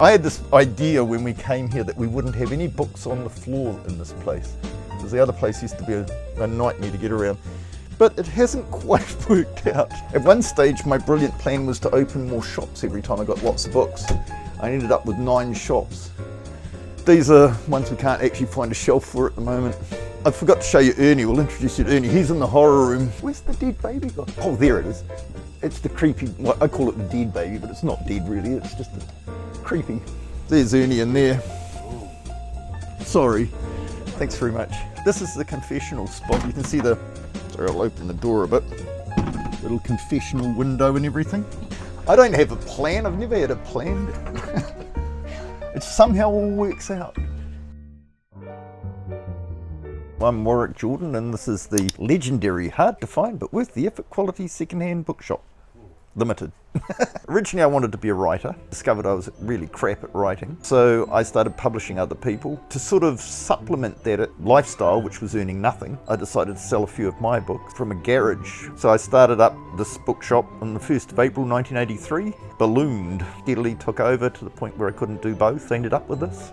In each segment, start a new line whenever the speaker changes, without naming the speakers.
I had this idea when we came here that we wouldn't have any books on the floor in this place, because the other place used to be a nightmare to get around. But it hasn't quite worked out. At one stage, my brilliant plan was to open more shops every time I got lots of books. I ended up with 9 shops. These are ones we can't actually find a shelf for at the moment. I forgot to show you Ernie. We'll introduce you to Ernie. He's in the horror room. Where's the dead baby gone? Oh, there it is. It's the creepy, well, I call it the dead baby, but it's not dead really, it's just creepy. There's Ernie in there. Sorry. Thanks very much. This is the confessional spot. You can see the, sorry, I'll open the door a bit. Little confessional window and everything. I don't have a plan. I've never had a plan. It somehow all works out. I'm Warwick Jordan, and this is the legendary, hard to find but worth the effort quality second-hand bookshop. Limited. Originally I wanted to be a writer, discovered I was really crap at writing, so I started publishing other people. To sort of supplement that lifestyle, which was earning nothing, I decided to sell a few of my books from a garage. So I started up this bookshop on the 1st of April 1983, ballooned, steadily took over to the point where I couldn't do both, ended up with this.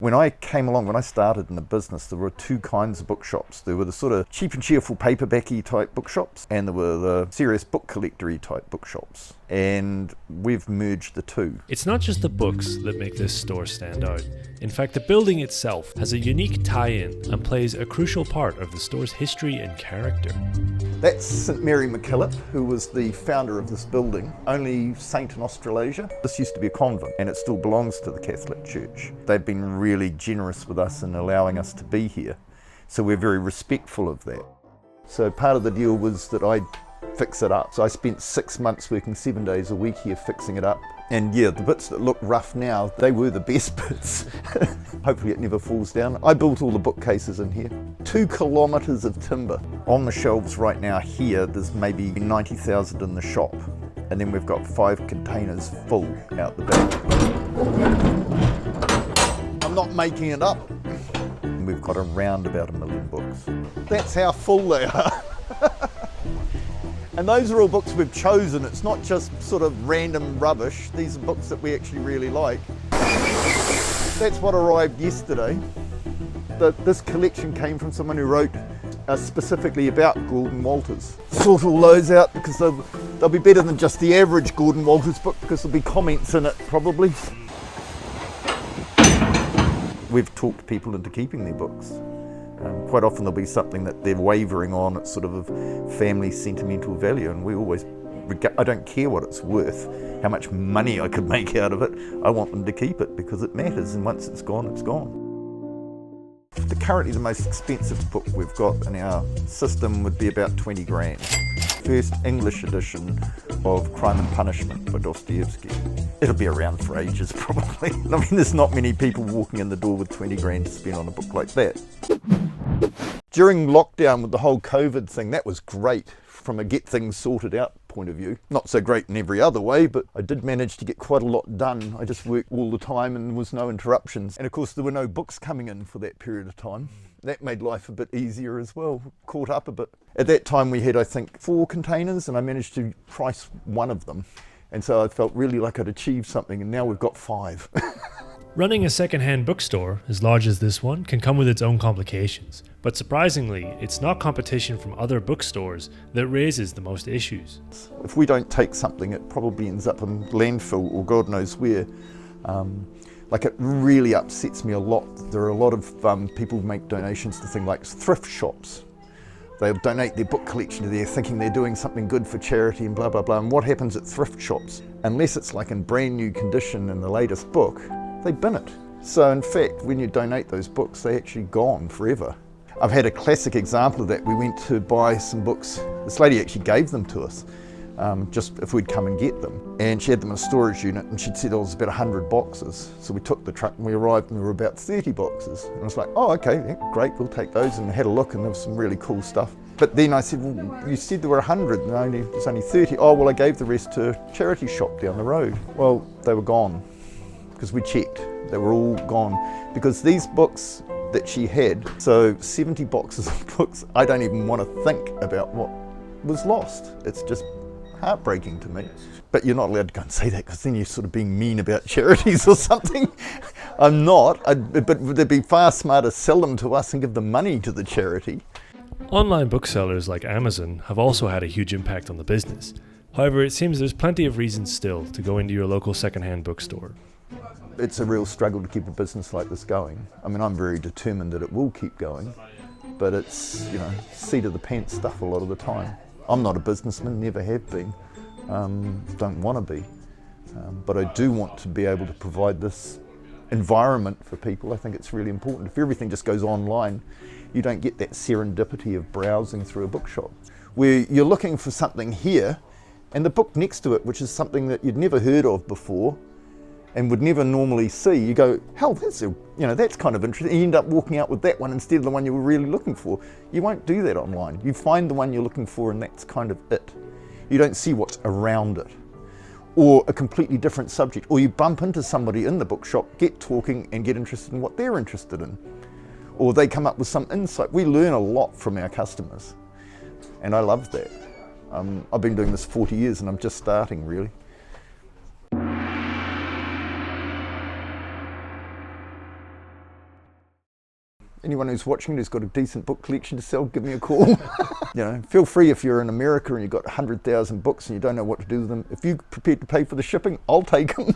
When I came along, when I started in the business, there were 2 kinds of bookshops. There were the sort of cheap and cheerful paperbacky type bookshops, and there were the serious book collector-y type bookshops. And we've merged the 2.
It's not just the books that make this store stand out. In fact, the building itself has a unique tie-in and plays a crucial part of the store's history and character.
That's St Mary MacKillop, who was the founder of this building, only saint in Australasia. This used to be a convent, and it still belongs to the Catholic Church. They've been really generous with us in allowing us to be here, so we're very respectful of that. So part of the deal was that I'd fix it up. So I spent 6 months working 7 days a week here fixing it up. And yeah, the bits that look rough now, they were the best bits. Hopefully it never falls down. I built all the bookcases in here. 2 kilometres of timber. On the shelves right now here, there's maybe 90,000 in the shop. And then we've got 5 containers full out the back. I'm not making it up. We've got around about 1 million books. That's how full they are. And those are all books we've chosen. It's not just sort of random rubbish. These are books that we actually really like. That's what arrived yesterday. This collection came from someone who wrote specifically about Gordon Walters. Sort all those out because they'll be better than just the average Gordon Walters book, because there'll be comments in it probably. We've talked people into keeping their books. Quite often there'll be something that they're wavering on, it's sort of family sentimental value, and we always, I don't care what it's worth, how much money I could make out of it, I want them to keep it because it matters, and once it's gone, it's gone. Currently the most expensive book we've got in our system would be about 20 grand. First English edition of Crime and Punishment by Dostoevsky. It'll be around for ages probably. I mean, there's not many people walking in the door with 20 grand to spend on a book like that. During lockdown with the whole COVID thing, that was great from a get things sorted out point of view. Not so great in every other way, but I did manage to get quite a lot done. I just worked all the time and there was no interruptions. And of course there were no books coming in for that period of time. That made life a bit easier as well, caught up a bit. At that time we had, I think, 4 containers, and I managed to price 1 of them. And so I felt really like I'd achieved something, and now we've got 5.
Running a second-hand bookstore, as large as this one, can come with its own complications. But surprisingly, it's not competition from other bookstores that raises the most issues.
If we don't take something, it probably ends up in landfill or God knows where. Like, it really upsets me a lot. There are a lot of people who make donations to things like thrift shops. They'll donate their book collection to there thinking they're doing something good for charity and blah, blah, blah. And what happens at thrift shops? Unless it's like in brand new condition in the latest book, they bin it. So in fact, when you donate those books, they're actually gone forever. I've had a classic example of that. We went to buy some books. This lady actually gave them to us, just if we'd come and get them. And she had them in a storage unit, and she'd said there was about 100 boxes. So we took the truck and we arrived and there were about 30 boxes. And I was like, oh, okay, yeah, great, we'll take those. And had a look and there was some really cool stuff. But then I said, well, you said there were 100 and there's only 30. Oh, well, I gave the rest to a charity shop down the road. Well, they were gone because we checked. They were all gone because these books that she had, so 70 boxes of books, I don't even want to think about what was lost. It's just heartbreaking to me. but you're not allowed to go and say that because then you're sort of being mean about charities or something. I'm not, but they'd be far smarter sell them to us and give the money to the charity.
Online booksellers like Amazon have also had a huge impact on the business. However, it seems there's plenty of reasons still to go into your local secondhand bookstore.
It's a real struggle to keep a business like this going. I mean, I'm very determined that it will keep going, but it's, seat of the pants stuff a lot of the time. I'm not a businessman, never have been, don't want to be, but I do want to be able to provide this environment for people. I think it's really important. If everything just goes online, you don't get that serendipity of browsing through a bookshop, where you're looking for something here, and the book next to it, which is something that you'd never heard of before, and would never normally see, you go, hell, that's kind of interesting. You end up walking out with that one instead of the one you were really looking for. You won't do that online. You find the one you're looking for, and that's kind of it. You don't see what's around it, or a completely different subject, or you bump into somebody in the bookshop, get talking and get interested in what they're interested in, or they come up with some insight. We learn a lot from our customers, and I love that. I've been doing this 40 years and I'm just starting, really. Anyone who's watching who's got a decent book collection to sell, give me a call. Feel free, if you're in America and you've got 100,000 books and you don't know what to do with them, if you're prepared to pay for the shipping, I'll take them.